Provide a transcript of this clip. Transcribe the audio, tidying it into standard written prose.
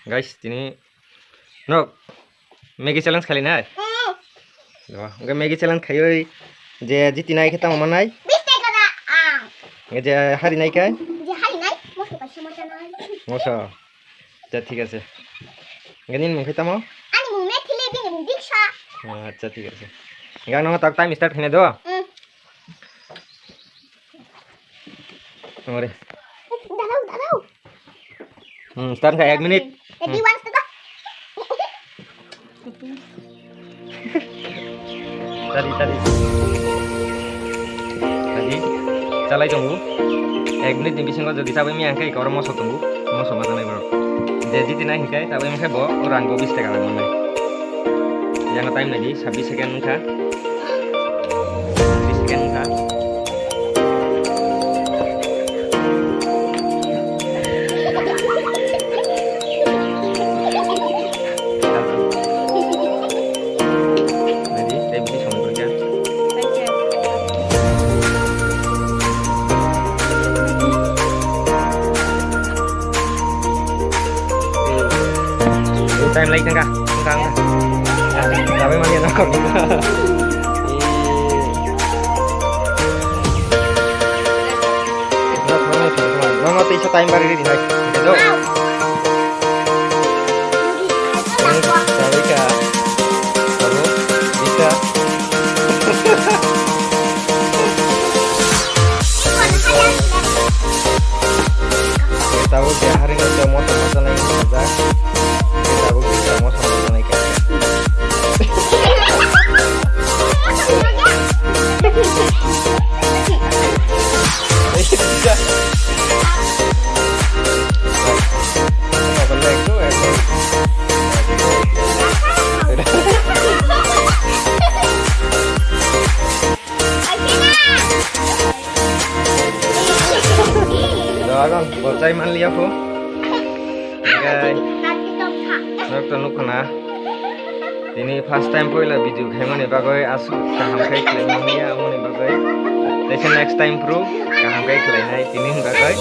guys ini nok Maggi challenge kali na oke Maggi challenge khayo je jiti nai kheta mama nai 20 টাকা দা যে হারি নাই কাই যে high নাই মোর পয়সা মত নাই মোসা আচ্ছা ঠিক আছে গানিন মুখ খেতাম আমি মুমে খিলে দিনে মুখ দিকছা আচ্ছা ঠিক আছে গান আমার তাক টাইম স্টার্ট খেনে দাও ওরে দাঁড়াও স্টার্ট খাই 1 মিনিট রেডি ওয়ান টাকা tadi calai tunggu 1 menit ni bisingo jadi sabai mi angkai kau moso tunggu moso mata nai bro jadi tina hingkai sabai mi bo orang go 20 টাকা লাগবে nai yang time lagi 26 second ka 20 second ka time lagi kan kang tapi masih nak mama tuh isa time bari di naik itu sabi ka baru bisa tahu dia hari ini udah mau sama lagi saja tahu kita mau sama lagi Doakan, bocai man lihat ko. Guys, nak nuk na. Ini first time poi la video khai mane bagai asu kaham khai klai mania amone bagai. Next time pro kaham khai klai nai tini bagai.